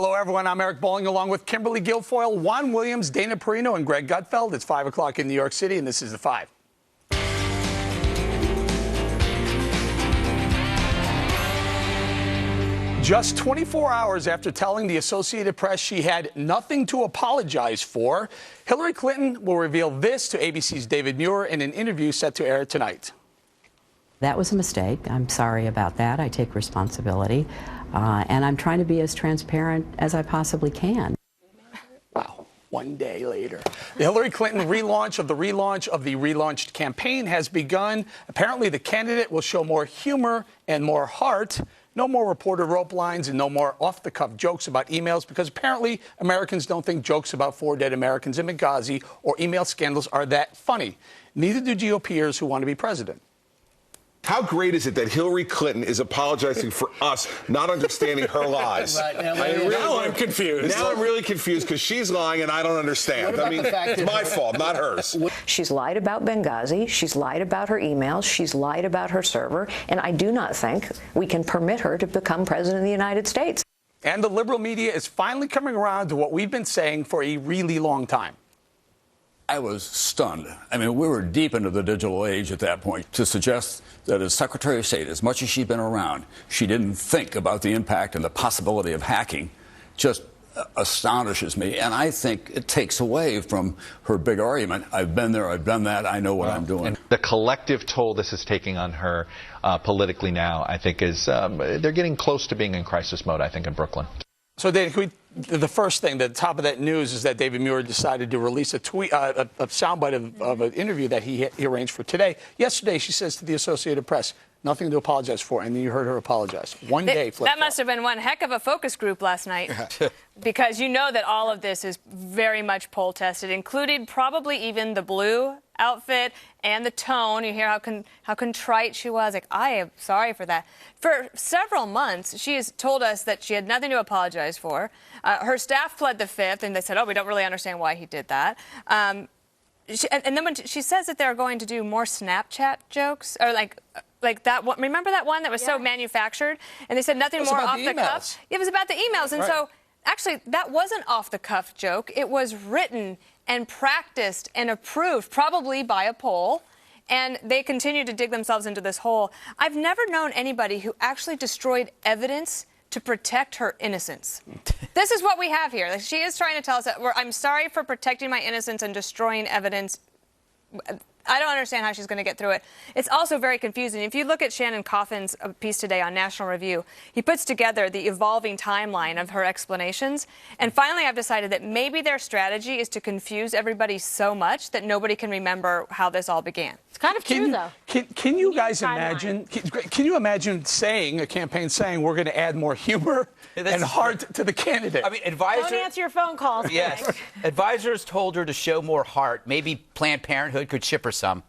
Hello, everyone. I'm Eric Bolling, along with Kimberly Guilfoyle, Juan Williams, Dana Perino, and Greg Gutfeld. It's 5 o'clock in New York City, and this is The Five. Just 24 hours after telling the Associated Press she had nothing to apologize for, Hillary Clinton will reveal this to ABC's David Muir in an interview set to air tonight. That was a mistake. I'm sorry about that. I take responsibility. And I'm trying to be as transparent as I possibly can. Wow. One day later. The Hillary Clinton relaunch of the relaunched campaign has begun. Apparently, the candidate will show more humor and more heart. No more reporter rope lines and no more off-the-cuff jokes about emails, because apparently Americans don't think jokes about 4 dead Americans in Benghazi or email scandals are that funny. Neither do GOPers who want to be president. How great is it that Hillary Clinton is apologizing for us not understanding her lies? Now I'm confused. Now I'm really confused because she's lying and I don't understand. I mean, it's my fault, not hers. She's lied about Benghazi. She's lied about her emails. She's lied about her server. And I do not think we can permit her to become president of the United States. And the liberal media is finally coming around to what we've been saying for a really long time. I was stunned. I mean, we were deep into the digital age at that point. To suggest that as Secretary of State, as much as she'd been around, she didn't think about the impact and the possibility of hacking just astonishes me. And I think it takes away from her big argument. I've been there, I've done that, I know what I'm doing. And the collective toll this is taking on her politically now, I think, is they're getting close to being in crisis mode, I think, in Brooklyn. So, Dave, the first thing, the top of that news is that David Muir decided to release a tweet, a soundbite of an interview that he arranged for today. Yesterday, she says to the Associated Press, nothing to apologize for, and then you heard her apologize. One day flip-flop. That must have been one heck of a focus group last night, because you know that all of this is very much poll tested, including probably even the blue outfit and the tone. You hear how contrite she was. Like, I am sorry for that. For several months, she has told us that she had nothing to apologize for. Her staff pled the fifth, and they said, oh, we don't really understand why he did that. And then when she says that they're going to do more Snapchat jokes, or like that one, remember that one that was so manufactured? And they said nothing more off the cuff. It was about the emails. And so, actually, that wasn't off the cuff joke. It was written and practiced and approved, probably by a poll. And they continue to dig themselves into this hole. I've never known anybody who actually destroyed evidence to protect her innocence. This is what we have here. Like, she is trying to tell us that I'm sorry for protecting my innocence and destroying evidence. I don't understand how she's going to get through it. It's also very confusing. If you look at Shannon Coffin's piece today on National Review, he puts together the evolving timeline of her explanations. And finally, I've decided that maybe their strategy is to confuse everybody so much that nobody can remember how this all began. It's kind of true, though. Can you guys imagine? Can you imagine a campaign saying we're going to add more humor and heart to the candidate? I mean, don't answer your phone calls. Yes. Advisors told her to show more heart. Maybe Planned Parenthood could ship her some.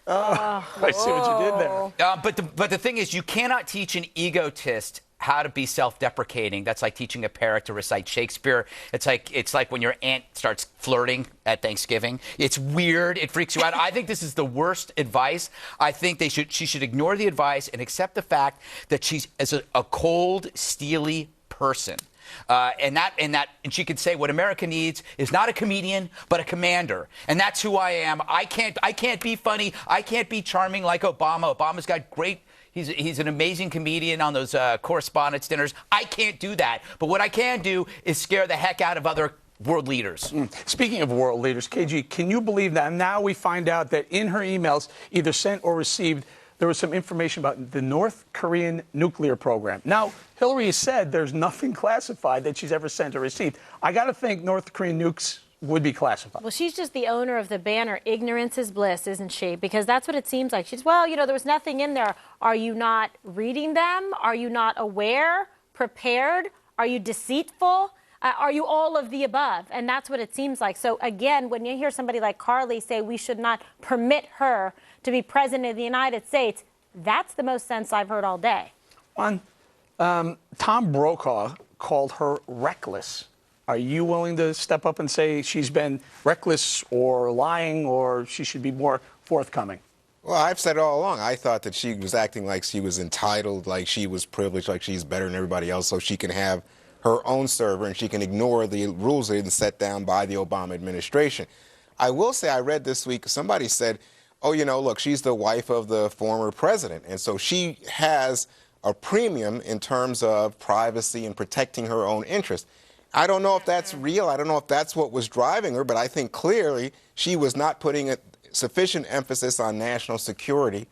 I see what you did there. But the thing is, you cannot teach an egotist how to be self-deprecating. That's like teaching a parrot to recite Shakespeare. It's like when your aunt starts flirting at Thanksgiving. It's weird. It freaks you out. I think this is the worst advice. I think she should ignore the advice and accept the fact that she's a cold, steely person. And she could say what America needs is not a comedian, but a commander. And that's who I am. I can't be funny. I can't be charming like Obama. Obama's got great. He's an amazing comedian on those correspondence dinners. I can't do that. But what I can do is scare the heck out of other world leaders. Speaking of world leaders, KG, can you believe that now we find out that in her emails, either sent or received, there was some information about the North Korean nuclear program. Now, Hillary has said there's nothing classified that she's ever sent or received. I got to think North Korean nukes would be classified. Well, she's just the owner of the banner, ignorance is bliss, isn't she? Because that's what it seems like. She's, well, there was nothing in there. Are you not reading them? Are you not aware, prepared? Are you deceitful? Are you all of the above? And that's what it seems like. So, again, when you hear somebody like Carly say we should not permit her to be president of the United States, that's the most sense I've heard all day. Tom Brokaw called her reckless. Are you willing to step up and say she's been reckless or lying, or she should be more forthcoming? Well, I've said it all along. I thought that she was acting like she was entitled, like she was privileged, like she's better than everybody else, so she can have her own server, and she can ignore the rules that have been set down by the Obama administration. I will say, I read this week, somebody said, oh, look, she's the wife of the former president, and so she has a premium in terms of privacy and protecting her own interests. I don't know if that's real. I don't know if that's what was driving her, but I think clearly she was not putting a sufficient emphasis on national security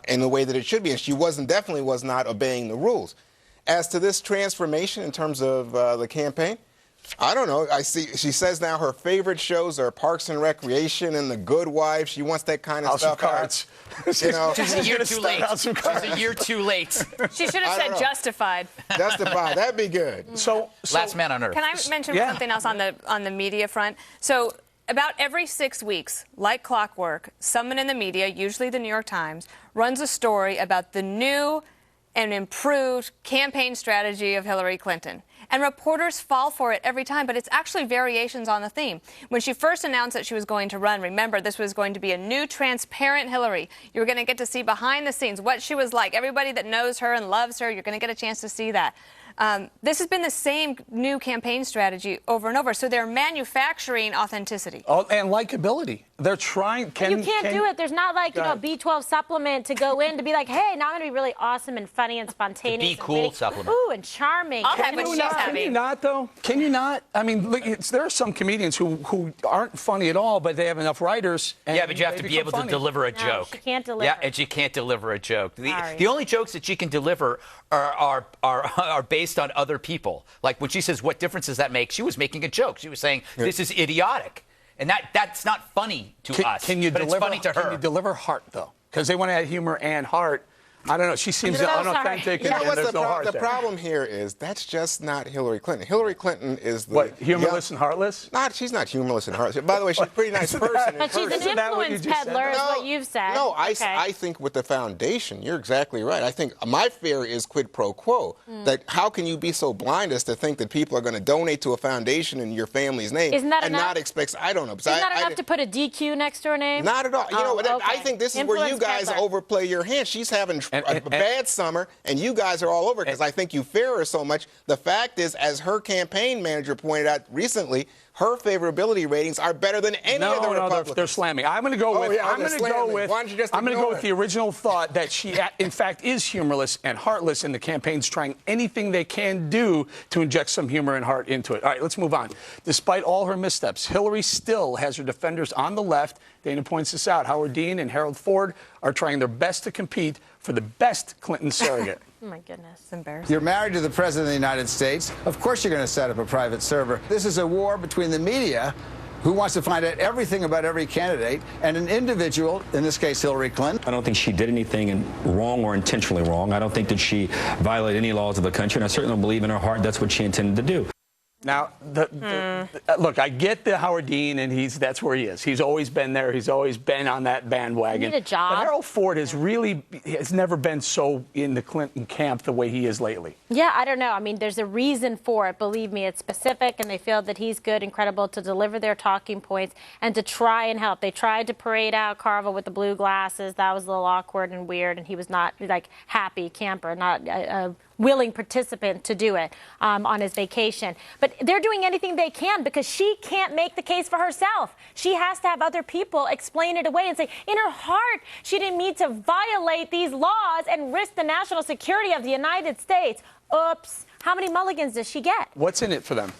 in the way that it should be, and she definitely was not obeying the rules. As to this transformation in terms of the campaign, I don't know. She says now her favorite shows are Parks and Recreation and The Good Wife. She wants that kind of House stuff. of Cards. She's a year too late. She's a year too late. She should have said Justified. Justified. That'd be good. So Last Man on Earth. Can I mention something else on the media front? So about every 6 weeks, like clockwork, someone in the media, usually the New York Times, runs a story about the new and improved campaign strategy of Hillary Clinton. And reporters fall for it every time, but it's actually variations on the theme. When she first announced that she was going to run, remember, this was going to be a new, transparent Hillary. You were going to get to see behind the scenes what she was like. Everybody that knows her and loves her, you're going to get a chance to see that. This has been the same new campaign strategy over and over. So they're manufacturing authenticity. Oh, and likability. They're trying. You can't do it. There's not like, B12 supplement to go in to be like, hey, now I'm going to be really awesome and funny and spontaneous. Be cool supplement. Ooh, and charming. I'll have what she's having. Can you not, though? Can you not? I mean, look, there are some comedians who aren't funny at all, but they have enough writers. And yeah, but you have to be able to deliver a joke. She can't deliver. Yeah, and she can't deliver a joke. The only jokes that she can deliver are based on other people. Like when she says, what difference does that make? She was making a joke. She was saying, this is idiotic. And that's not funny to us, but it's funny to her. Can you deliver heart, though? Because they want to add humor and heart. I don't know. She seems unauthentic. You know what's there's no heart the there. problem here is that's just not Hillary Clinton. Hillary Clinton is the... What, humorless and heartless? She's not humorless and heartless. By the way, she's a pretty nice person. But she's an influence peddler, is what you've said. No, I think with the foundation, you're exactly right. I think my fear is quid pro quo. That how can you be so blind as to think that people are going to donate to a foundation in your family's name and enough? Not expect... I don't know. Isn't that enough to put a DQ next to her name? Not at all. You know, I think this is where you guys overplay your hand. She's having a bad summer, and you guys are all over because I think you fear her so much. The fact is, as her campaign manager pointed out recently, her favorability ratings are better than any of the Republicans. No, they're slamming. I'm going to go with. I'm going to go with the original thought that she, in fact, is humorless and heartless, and the campaign's trying anything they can do to inject some humor and heart into it. All right, let's move on. Despite all her missteps, Hillary still has her defenders on the left. Dana points this out. Howard Dean and Harold Ford are trying their best to compete for the best Clinton surrogate. Oh, my goodness. It's embarrassing. You're married to the President of the United States. Of course you're going to set up a private server. This is a war between the media, who wants to find out everything about every candidate, and an individual, in this case Hillary Clinton. I don't think she did anything wrong or intentionally wrong. I don't think that she violated any laws of the country, and I certainly don't believe in her heart that's what she intended to do. Now, look, I get the Howard Dean, and that's where he is. He's always been there. He's always been on that bandwagon. You need a job. But Harold Ford has never been so in the Clinton camp the way he is lately. Yeah, I don't know. I mean, there's a reason for it. Believe me, it's specific, and they feel that he's good and credible to deliver their talking points and to try and help. They tried to parade out Carville with the blue glasses. That was a little awkward and weird, and he was not, like, happy camper, not a willing participant to do it on his vacation. But they're doing anything they can because she can't make the case for herself. She has to have other people explain it away and say, in her heart, she didn't mean to violate these laws and risk the national security of the United States. Oops. How many mulligans does she get? What's in it for them?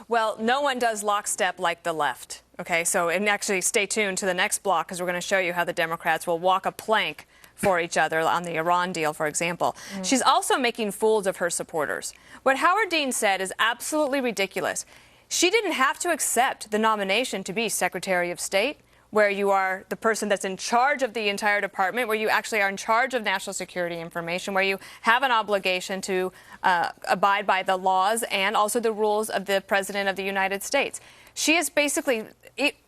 Well, no one does lockstep like the left. Okay, so and actually stay tuned to the next block because we're going to show you how the Democrats will walk a plank for each other on the Iran deal, for example. She's also making fools of her supporters. What Howard Dean said is absolutely ridiculous. She didn't have to accept the nomination to be Secretary of State, where you are the person that's in charge of the entire department, where you actually are in charge of national security information, where you have an obligation to abide by the laws and also the rules of the President of the United States. She is basically,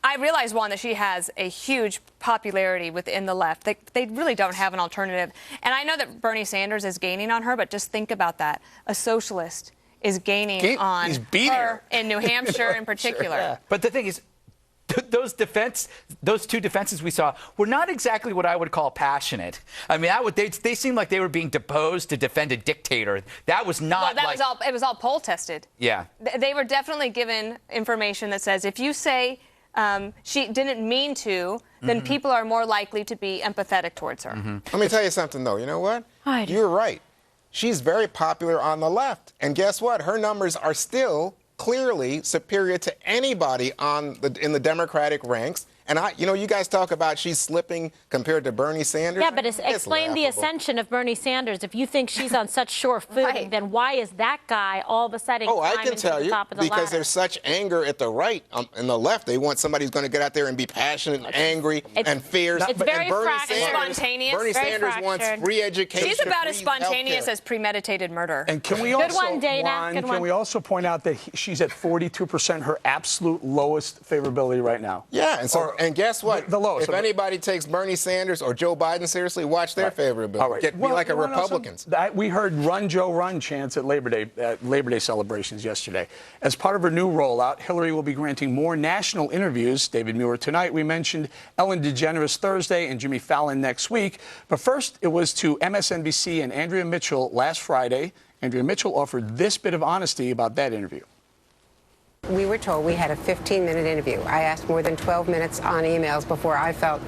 I realize, Juan, that she has a huge popularity within the left. They really don't have an alternative. And I know that Bernie Sanders is gaining on her, but just think about that. A socialist is gaining on her in New Hampshire in particular. But the thing is, those two defenses we saw were not exactly what I would call passionate. I mean, they seemed like they were being deposed to defend a dictator. That was not. Well, it was all poll tested. Yeah. They were definitely given information that says if you say she didn't mean to, then people are more likely to be empathetic towards her. Let me tell you something, though. You know what? You're right. She's very popular on the left. And guess what? Her numbers are still clearly superior to anybody in the Democratic ranks. And you guys talk about she's slipping compared to Bernie Sanders. Yeah, but explain the ascension of Bernie Sanders. If you think she's on such sure footing, then why is that guy all of a sudden climbing to the top of the because ladder? there's such anger at the right and the left. They want somebody who's going to get out there and be passionate and angry and fierce. It's very spontaneous. Bernie Sanders wants free education. She's about as spontaneous as premeditated murder. And can we also point out that she's at 42%, her absolute lowest favorability right now? Yeah, and guess what? The lowest. If anybody takes Bernie Sanders or Joe Biden seriously, watch their favorability. All right. Be like a Republicans. We heard "Run, Joe, Run" chants at Labor Day celebrations yesterday. As part of her new rollout, Hillary will be granting more national interviews. David Muir tonight. We mentioned Ellen DeGeneres Thursday and Jimmy Fallon next week. But first, it was to MSNBC and Andrea Mitchell last Friday. Andrea Mitchell offered this bit of honesty about that interview. We were told we had a 15-minute interview. I asked more than 12 minutes on emails before I felt,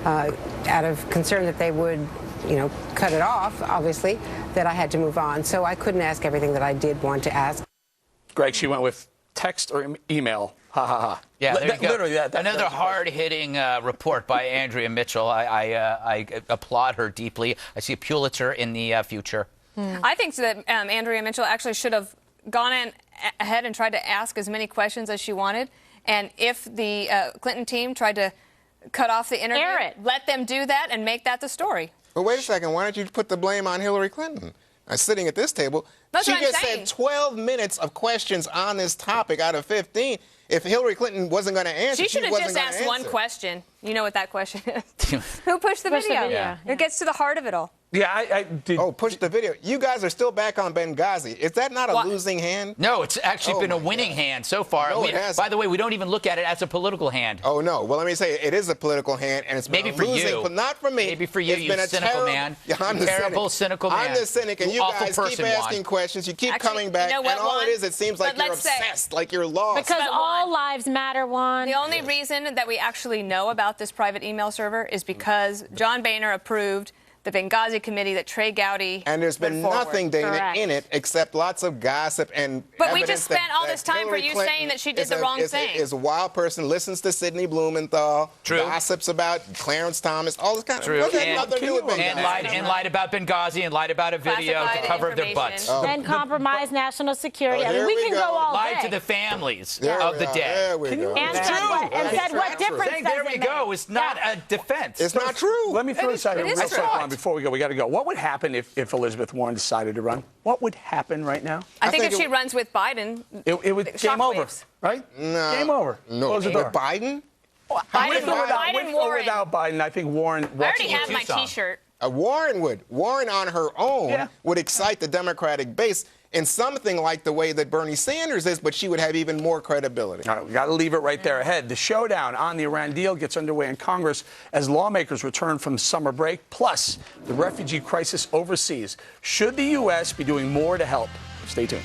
out of concern that they would, cut it off, obviously, that I had to move on. So I couldn't ask everything that I did want to ask. Greg, she went with text or email. Ha, ha, ha. Yeah, there you go. Literally, another hard-hitting report by Andrea Mitchell. I applaud her deeply. I see a Pulitzer in the future. I think that Andrea Mitchell actually should have gone ahead and tried to ask as many questions as she wanted. And if the Clinton team tried to cut off the interview, let them do that and make that the story. But wait a second. Why don't you put the blame on Hillary Clinton? Sitting at this table, she just said 12 minutes of questions on this topic out of 15. If Hillary Clinton wasn't going to answer, she should have just asked one question. You know what that question is? Who pushed the video? Yeah. It gets to the heart of it all. Yeah, I did. Oh, push the video. You guys are still back on Benghazi. Is that not a losing hand? No, it's actually been a winning hand so far. No, it hasn't. By the way, we don't even look at it as a political hand. Oh, no. Well, let me say, it is a political hand, and it's been maybe for losing, you. But not for me. Maybe for you, it's you been a cynical man. Yeah, I'm the terrible, cynical man. I'm the cynic, and you guys keep asking questions. You keep coming back, and all it is, it seems like you're obsessed, like you're lost. Because all lives matter, Juan. The only reason that we actually know about this private email server is because John Boehner approved the Benghazi committee that Trey Gowdy and there's been nothing, Dana, in it except lots of gossip and But we just spent all this time for you saying that she did the wrong thing. Is a wild person, listens to Sidney Blumenthal, gossips about Clarence Thomas, all this kind of stuff. And lied about Benghazi and lied about a video to cover their butts. And compromised national security. I mean, we can go all day. Lied to the families of the dead. There we go. And said what difference does there we go. It's not a defense. It's not true. Let me throw this out here real quick before we go. We got to go. What would happen if Elizabeth Warren decided to run? What would happen right now? I think if she runs with Biden, it would game over, right? No. Game over. No. Close the door. Biden? Biden or without Biden, I think Warren. I already have my T-shirt. Warren would. Warren on her own would excite the Democratic base in something like the way that Bernie Sanders is, but she would have even more credibility. All right, we got to leave it right there ahead. The showdown on the Iran deal gets underway in Congress as lawmakers return from summer break, plus the refugee crisis overseas. Should the U.S. be doing more to help? Stay tuned.